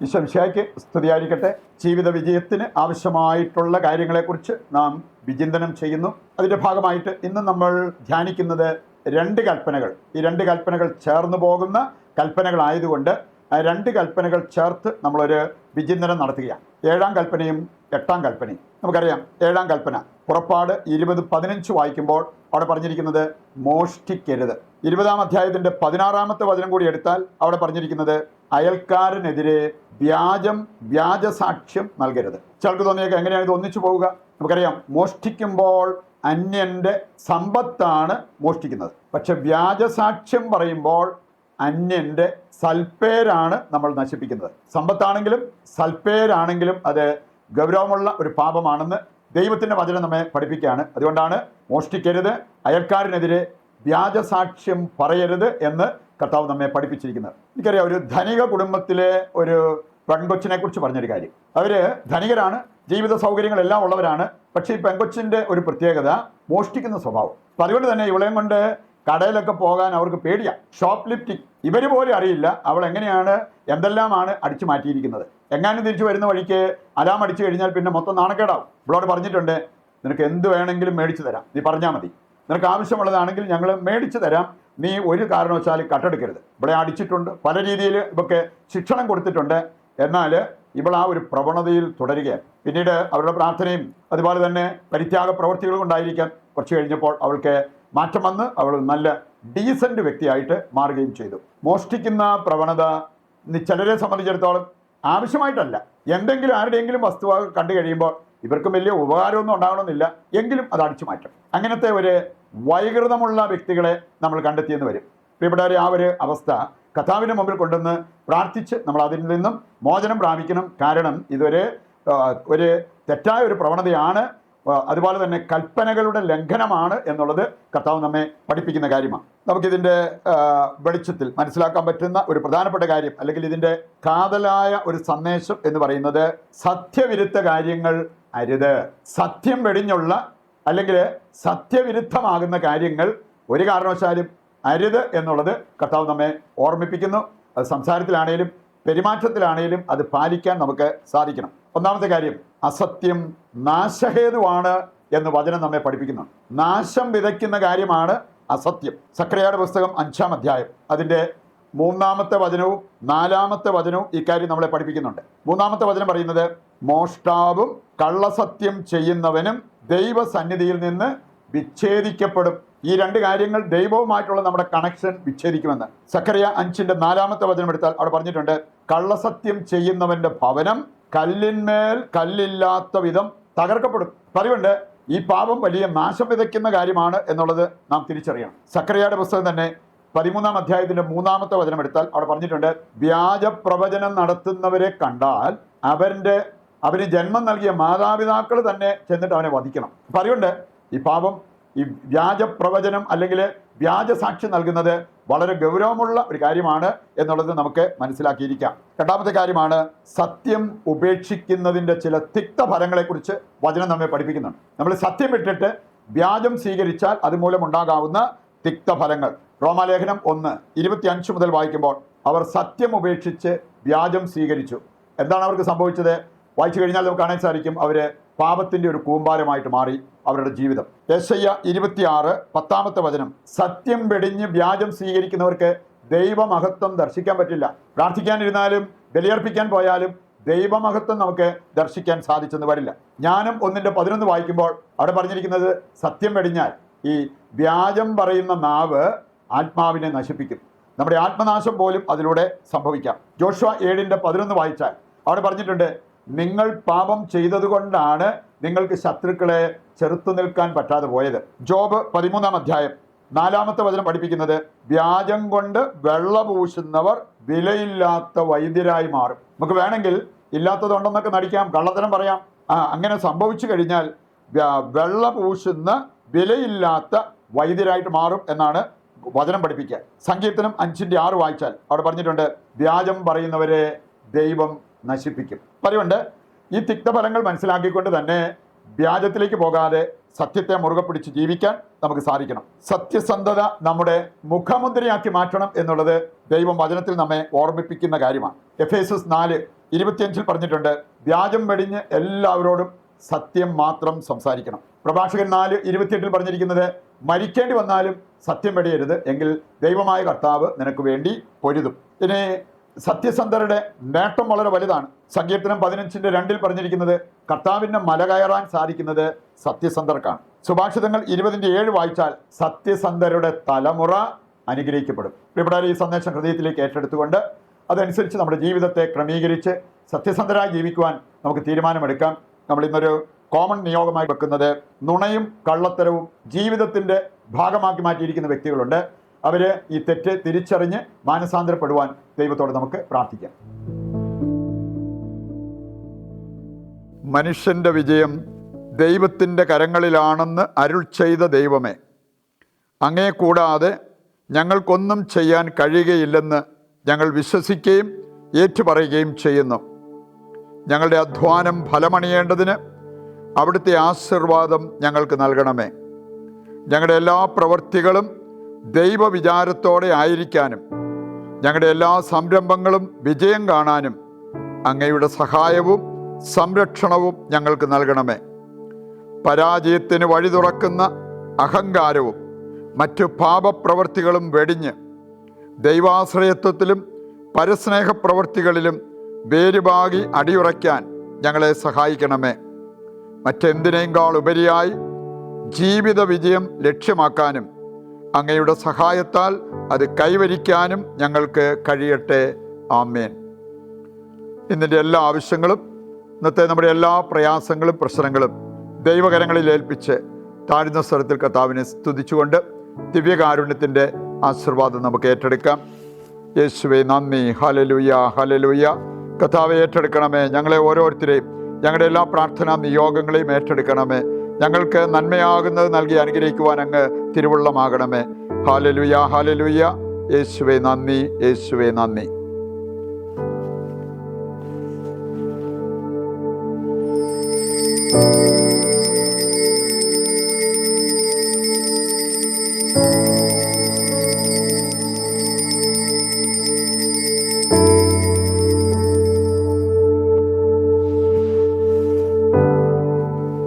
ഈശോമിശിഹായ്ക്ക് സ്തുതിയായിരിക്കട്ടെ. ജീവിത വിജയത്തിന് ആവശ്യമായിട്ടുള്ള കാര്യങ്ങളെക്കുറിച്ച് നാം വിചിന്തനം ചെയ്യുന്നു. അതിൻ്റെ ഭാഗമായിട്ട് ഇന്ന് നമ്മൾ ധ്യാനിക്കുന്നത് രണ്ട് കൽപ്പനകൾ. ഈ രണ്ട് കൽപ്പനകൾ ചേർന്ന് പോകുന്ന കൽപ്പനകളായതുകൊണ്ട് രണ്ട് കൽപ്പനകൾ ചേർത്ത് നമ്മളൊരു വിചിന്തനം നടത്തുകയാണ്. 7-ാം കൽപ്പനയും 8-ാം കൽപ്പനയും. നമുക്കറിയാം 7-ാം കൽപ്പന പുറപ്പാട് 20:15 വായിക്കുമ്പോൾ അവിടെ പറഞ്ഞിരിക്കുന്നത് മോഷ്ടിക്കരുത്. 20-ാം അധ്യായത്തിൻ്റെ 16-ാമത്തെ വചനം കൂടി എടുത്താൽ അവിടെ പറഞ്ഞിരിക്കുന്നത് അയൽക്കാരനെതിരെ വ്യാജസാക്ഷ്യം നൽകരുത്. ചിലർക്ക് തോന്നിയൊക്കെ എങ്ങനെയാണ് ഇത് ഒന്നിച്ചു പോവുക? നമുക്കറിയാം മോഷ്ടിക്കുമ്പോൾ അന്യൻ്റെ സമ്പത്താണ് മോഷ്ടിക്കുന്നത്. പക്ഷെ വ്യാജസാക്ഷ്യം പറയുമ്പോൾ അന്യൻ്റെ സൽപ്പേരാണ് നമ്മൾ നശിപ്പിക്കുന്നത്. സമ്പത്താണെങ്കിലും സൽപ്പേരാണെങ്കിലും അത് ഗൗരവമുള്ള ഒരു പാപമാണെന്ന് ദൈവത്തിൻ്റെ വചനം നമ്മെ പഠിപ്പിക്കുകയാണ്. അതുകൊണ്ടാണ് മോഷ്ടിക്കരുത്, അയൽക്കാരനെതിരെ വ്യാജസാക്ഷ്യം പറയരുത് എന്ന് കർത്താവ് നമ്മെ പഠിപ്പിച്ചിരിക്കുന്നത്. എനിക്കറിയാം, ഒരു ധനിക കുടുംബത്തിലെ ഒരു പെൺകൊച്ചിനെ കുറിച്ച് പറഞ്ഞൊരു കാര്യം. അവർ ധനികരാണ്, ജീവിത സൗകര്യങ്ങളെല്ലാം ഉള്ളവരാണ്. പക്ഷേ ഈ പെൺകൊച്ചിൻ്റെ ഒരു പ്രത്യേകത മോഷ്ടിക്കുന്ന സ്വഭാവം. അപ്പം അതുകൊണ്ട് തന്നെ ഇവളെയും കൊണ്ട് കടയിലൊക്കെ പോകാൻ അവർക്ക് പേടിയാണ്. ഷോപ്പ് ലിഫ്റ്റിംഗ് ഇവർ പോലും അറിയില്ല അവൾ എങ്ങനെയാണ് എന്തെല്ലാമാണ് അടിച്ചു മാറ്റിയിരിക്കുന്നത്. എങ്ങാനും തിരിച്ചു വരുന്ന വഴിക്ക് അലാം അടിച്ചു കഴിഞ്ഞാൽ പിന്നെ മൊത്തം നാണക്കേടാവും. ഇവളോട് പറഞ്ഞിട്ടുണ്ട്, നിനക്ക് എന്ത് വേണമെങ്കിലും മേടിച്ചു തരാം, നീ പറഞ്ഞാൽ മതി, നിനക്ക് ആവശ്യമുള്ളതാണെങ്കിൽ ഞങ്ങൾ മേടിച്ചു തരാം, നീ ഒരു കാരണവശാലും കട്ടെടുക്കരുത്. ഇവിടെ അടിച്ചിട്ടുണ്ട്, പല രീതിയിൽ ഇവർക്ക് ശിക്ഷണം കൊടുത്തിട്ടുണ്ട്. എന്നാൽ ഇവൾ ആ ഒരു പ്രവണതയിൽ തുടരുകയാണ്. പിന്നീട് അവരുടെ പ്രാർത്ഥനയും അതുപോലെ തന്നെ പരിത്യാഗ പ്രവൃത്തികളും കൊണ്ടായിരിക്കാം കുറച്ച് കഴിഞ്ഞപ്പോൾ അവൾക്ക് മാറ്റം വന്ന് അവൾ നല്ല ഡീസൻറ്റ് വ്യക്തിയായിട്ട് മാറുകയും ചെയ്തു. മോഷ്ടിക്കുന്ന പ്രവണത ചിലരെ സംബന്ധിച്ചിടത്തോളം ആവശ്യമായിട്ടല്ല, എന്തെങ്കിലും ആരുടെയെങ്കിലും വസ്തു കണ്ടു കഴിയുമ്പോൾ ഇവർക്കും വലിയ ഉപകാരമൊന്നും ഉണ്ടാകണമെന്നില്ല, എങ്കിലും അത് അടിച്ചു മാറ്റും. അങ്ങനത്തെ ഒരു വൈകൃതമുള്ള വ്യക്തികളെ നമ്മൾ കണ്ടെത്തിയെന്ന് വരും. പ്രിയപ്പെട്ടവരെ, ആ ഒരു അവസ്ഥ കർത്താവിന് മുമ്പിൽ കൊണ്ടുവന്ന് പ്രാർത്ഥിച്ച് നമ്മൾ അതിൽ നിന്നും മോചനം പ്രാപിക്കണം. കാരണം ഇതൊരു തെറ്റായ ഒരു പ്രവണതയാണ്, അതുപോലെ തന്നെ കൽപ്പനകളുടെ ലംഘനമാണ് എന്നുള്ളത് കർത്താവ് നമ്മെ പഠിപ്പിക്കുന്ന കാര്യമാണ്. നമുക്കിതിൻ്റെ വെളിച്ചത്തിൽ മനസ്സിലാക്കാൻ പറ്റുന്ന ഒരു പ്രധാനപ്പെട്ട കാര്യം, അല്ലെങ്കിൽ ഇതിൻ്റെ കാതലായ ഒരു സന്ദേശം എന്ന് പറയുന്നത് സത്യവിരുദ്ധ കാര്യങ്ങൾ അരുത്. സത്യം വെടിഞ്ഞുള്ള അല്ലെങ്കിൽ സത്യവിരുദ്ധമാകുന്ന കാര്യങ്ങൾ ഒരു കാരണവശാലും അരുത് എന്നുള്ളത് കർത്താവ് നമ്മെ ഓർമ്മിപ്പിക്കുന്നു. അത് സംസാരത്തിലാണേലും പെരുമാറ്റത്തിലാണേലും അത് പാലിക്കാൻ നമുക്ക് സാധിക്കണം. ഒന്നാമത്തെ കാര്യം, അസത്യം നാശഹേതുവാണ് എന്ന് വചനം നമ്മെ പഠിപ്പിക്കുന്നു. നാശം വിതയ്ക്കുന്ന കാര്യമാണ് അസത്യം. സക്കറിയായുടെ പുസ്തകം 5-ാം അധ്യായം അതിൻ്റെ 3-ാമത്തെ വചനവും 4-ാമത്തെ വചനവും ഈ കാര്യം നമ്മളെ പഠിപ്പിക്കുന്നുണ്ട്. 3-ാമത്തെ വചനം പറയുന്നത്, മോഷ്ടാവും കള്ളസത്യം ചെയ്യുന്നവനും ദൈവസന്നിധിയിൽ നിന്ന് വിച്ഛേദിക്കപ്പെടും. ഈ രണ്ട് കാര്യങ്ങൾ ദൈവവുമായിട്ടുള്ള നമ്മുടെ കണക്ഷൻ വിച്ഛേദിക്കുമെന്ന്. സക്കറിയ 5-ന്റെ 4-ാമത്തെ വചനം എടുത്താൽ അവിടെ പറഞ്ഞിട്ടുണ്ട്, കള്ളസത്യം ചെയ്യുന്നവന്റെ ഭവനം കല്ലിന്മേൽ കല്ലില്ലാത്ത വിധം തകർക്കപ്പെടും. അതുകൊണ്ട് ഈ പാപം വലിയ നാശം വിതയ്ക്കുന്ന കാര്യമാണ് എന്നുള്ളത് നാം തിരിച്ചറിയണം. സക്കറിയയുടെ പുസ്തകം തന്നെ 13-ാം അധ്യായത്തിന്റെ 3-ാമത്തെ വചനം എടുത്താൽ അവിടെ പറഞ്ഞിട്ടുണ്ട്, വ്യാജ പ്രവചനം നടത്തുന്നവരെ കണ്ടാൽ അവന് ജന്മം നൽകിയ മാതാപിതാക്കൾ തന്നെ ചെന്നിട്ട് അവനെ വധിക്കണം. അപ്പം അതുകൊണ്ട് ഈ പാപം, ഈ വ്യാജ പ്രവചനം അല്ലെങ്കിൽ വ്യാജസാക്ഷ്യം നൽകുന്നത് വളരെ ഗൗരവമുള്ള ഒരു കാര്യമാണ് എന്നുള്ളത് നമുക്ക് മനസ്സിലാക്കിയിരിക്കാം. രണ്ടാമത്തെ കാര്യമാണ്, സത്യം ഉപേക്ഷിക്കുന്നതിൻ്റെ ചില തിക്തഫലങ്ങളെക്കുറിച്ച് വചനം നമ്മെ പഠിപ്പിക്കുന്നുണ്ട്. നമ്മൾ സത്യം വിട്ടിട്ട് വ്യാജം സ്വീകരിച്ചാൽ അതുമൂലം ഉണ്ടാകാവുന്ന തിക്തഫലങ്ങൾ. റോമാലേഖനം 1:25 മുതൽ വായിക്കുമ്പോൾ, അവർ സത്യം ഉപേക്ഷിച്ച് വ്യാജം സ്വീകരിച്ചു. എന്താണ് അവർക്ക് സംഭവിച്ചത്? വായിച്ചു കഴിഞ്ഞാൽ നമുക്ക് കാണാൻ സാധിക്കും, അവർ പാപത്തിൻ്റെ ഒരു കൂമ്പാരമായിട്ട് മാറി അവരുടെ ജീവിതം. യെശയ്യ 26:10 വചനം, സത്യം വെടിഞ്ഞ് വ്യാജം സ്വീകരിക്കുന്നവർക്ക് ദൈവമഹത്വം ദർശിക്കാൻ പറ്റില്ല. പ്രാർത്ഥിക്കാനിരുന്നാലും ബലിയർപ്പിക്കാൻ പോയാലും ദൈവമഹത്വം നമുക്ക് ദർശിക്കാൻ സാധിച്ചെന്ന് വരില്ല. ജ്ഞാനം 1:11 വായിക്കുമ്പോൾ അവിടെ പറഞ്ഞിരിക്കുന്നത്, സത്യം വെടിഞ്ഞാൽ ഈ വ്യാജം പറയുന്ന നാവ് ആത്മാവിനെ നശിപ്പിക്കും. നമ്മുടെ ആത്മനാശം പോലും അതിലൂടെ സംഭവിക്കാം. ജോഷുവ 7:11 വായിച്ചാൽ അവിടെ പറഞ്ഞിട്ടുണ്ട്, നിങ്ങൾ പാപം ചെയ്തതുകൊണ്ടാണ് നിങ്ങൾക്ക് ശത്രുക്കളെ ചെറുത്തു നിൽക്കാൻ പറ്റാതെ പോയത്. ജോബ് 13-ാം അധ്യായം 4-ാമത്തെ വചനം പഠിപ്പിക്കുന്നത്, വ്യാജം കൊണ്ട് വെള്ള പൂശുന്നവർ വിലയില്ലാത്ത വൈദ്യരായി മാറും. നമുക്ക് വേണമെങ്കിൽ ഇല്ലാത്തതുണ്ടെന്നൊക്കെ നടിക്കാം, കള്ളത്തരം പറയാം. അങ്ങനെ സംഭവിച്ചു കഴിഞ്ഞാൽ വെള്ള പൂശുന്ന വിലയില്ലാത്ത വൈദ്യരായിട്ട് മാറും എന്നാണ് വചനം പഠിപ്പിക്കുക. സങ്കീർത്തനം 5:6 വായിച്ചാൽ അവിടെ പറഞ്ഞിട്ടുണ്ട്, വ്യാജം പറയുന്നവരെ ദൈവം നശിപ്പിക്കും. അതുകൊണ്ട് ഈ തിക്തഫലങ്ങൾ മനസ്സിലാക്കിക്കൊണ്ട് തന്നെ വ്യാജത്തിലേക്ക് പോകാതെ സത്യത്തെ മുറുകെ പിടിച്ച് ജീവിക്കാൻ നമുക്ക് സാധിക്കണം. സത്യസന്ധത നമ്മുടെ മുഖമുദ്രയാക്കി മാറ്റണം എന്നുള്ളത് ദൈവം വചനത്തിൽ നമ്മെ ഓർമ്മിപ്പിക്കുന്ന കാര്യമാണ്. എഫേസസ് 25 പറഞ്ഞിട്ടുണ്ട്, വ്യാജം വെടിഞ്ഞ് എല്ലാവരോടും സത്യം മാത്രം സംസാരിക്കണം. പ്രഭാഷകൻ 4:28 പറഞ്ഞിരിക്കുന്നത്, മരിക്കേണ്ടി വന്നാലും സത്യം വെടിയരുത്, എങ്കിൽ ദൈവമായ കർത്താവ് നിനക്ക് വേണ്ടി പൊരുതും. ഇനി സത്യസന്ധരുടെ നേട്ടം വളരെ വലുതാണ്. സങ്കീർത്തനം 15:2 പറഞ്ഞിരിക്കുന്നത്, കർത്താവിൻ്റെ മല കയറാൻ സാധിക്കുന്നത് സത്യസന്ധർക്കാണ്. സുഭാഷിതങ്ങൾ 20:7 വായിച്ചാൽ, സത്യസന്ധരുടെ തലമുറ അനുഗ്രഹിക്കപ്പെടും. ഇവിടെ ഈ സന്ദേശം ഹൃദയത്തിലേക്ക് ഏറ്റെടുത്തുകൊണ്ട് അതനുസരിച്ച് നമ്മുടെ ജീവിതത്തെ ക്രമീകരിച്ച് സത്യസന്ധരായി ജീവിക്കുവാൻ നമുക്ക് തീരുമാനമെടുക്കാം. നമ്മൾ ഇന്നൊരു കോമൺ നിയോഗമായി വെക്കുന്നത്, നുണയും കള്ളത്തരവും ജീവിതത്തിൻ്റെ ഭാഗമാക്കി മാറ്റിയിരിക്കുന്ന വ്യക്തികളുണ്ട്. അവർ ഈ തെറ്റ് തിരിച്ചറിഞ്ഞ് മാനസാന്തരപ്പെടുവാൻ ദൈവത്തോട് നമുക്ക് പ്രാർത്ഥിക്കാം. മനുഷ്യൻ്റെ വിജയം ദൈവത്തിൻ്റെ കരങ്ങളിലാണെന്ന് അരുൾ ചെയ്ത ദൈവമേ, അങ്ങേ കൂടാതെ ഞങ്ങൾക്കൊന്നും ചെയ്യാൻ കഴിയുകയില്ലെന്ന് ഞങ്ങൾ വിശ്വസിക്കുകയും ഏറ്റുപറയുകയും ചെയ്യുന്നു. ഞങ്ങളുടെ അധ്വാനം ഫലമണിയേണ്ടതിന് അവിടുത്തെ ആശീർവാദം ഞങ്ങൾക്ക് നൽകണമേ. ഞങ്ങളുടെ എല്ലാ പ്രവൃത്തികളും ദൈവവിചാരത്തോടെ ആയിരിക്കാനും ഞങ്ങളുടെ എല്ലാ സംരംഭങ്ങളും വിജയം കാണാനും അങ്ങയുടെ സഹായവും സംരക്ഷണവും ഞങ്ങൾക്ക് നൽകണമേ. പരാജയത്തിന് വഴി തുറക്കുന്ന അഹങ്കാരവും മറ്റു പാപപ്രവൃത്തികളും വെടിഞ്ഞ് ദൈവാശ്രയത്വത്തിലും പരസ്നേഹപ്രവൃത്തികളിലും വേരുപാകി അടിയുറയ്ക്കാൻ ഞങ്ങളെ സഹായിക്കണമേ. മറ്റെന്തിനേക്കാൾ ഉപരിയായി ജീവിത വിജയം ലക്ഷ്യമാക്കാനും അങ്ങയുടെ സഹായത്താൽ അത് കൈവരിക്കാനും ഞങ്ങൾക്ക് കഴിയട്ടെ. ആമേൻ. ഇന്നിൻ്റെ എല്ലാ ആവശ്യങ്ങളും, ഇന്നത്തെ നമ്മുടെ എല്ലാ പ്രയാസങ്ങളും പ്രശ്നങ്ങളും ദൈവകരങ്ങളിൽ ഏൽപ്പിച്ച് താഴ്ന്ന സ്വരത്തിൽ കർത്താവിനെ സ്തുതിച്ചുകൊണ്ട് ദിവ്യകാരുണ്യത്തിൻ്റെ ആശീർവാദം നമുക്ക് ഏറ്റെടുക്കാം. യേശുവേ നന്ദി, ഹല്ലേലൂയ, ഹല്ലേലൂയ. കർത്താവെ ഏറ്റെടുക്കണമേ. ഞങ്ങളെ ഓരോരുത്തരെയും, ഞങ്ങളുടെ എല്ലാ പ്രാർത്ഥനാ നിയോഗങ്ങളെയും ഏറ്റെടുക്കണമേ. ഞങ്ങൾക്ക് നന്മയാകുന്നത് നൽകി അനുഗ്രഹിക്കുവാൻ അങ്ങ് തിരുവുള്ളമാകണമേ. Hallelujah, hallelujah. യേശുവേ നന്ദി, യേശുവേ നന്ദി.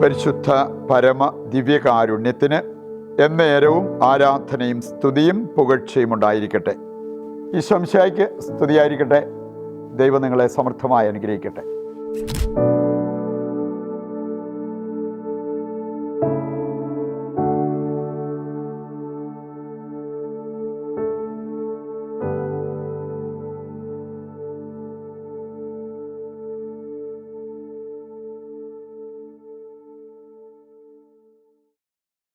പരിശുദ്ധ പരമ ദിവ്യകാരുണ്യത്തിന് എന്നേരവും ആരാധനയും സ്തുതിയും പുകഴ്ചയും ഉണ്ടായിരിക്കട്ടെ. ഈശോ മിശിഹായ്ക്ക് സ്തുതിയായിരിക്കട്ടെ. ദൈവം നിങ്ങളെ സമൃദ്ധമായി അനുഗ്രഹിക്കട്ടെ.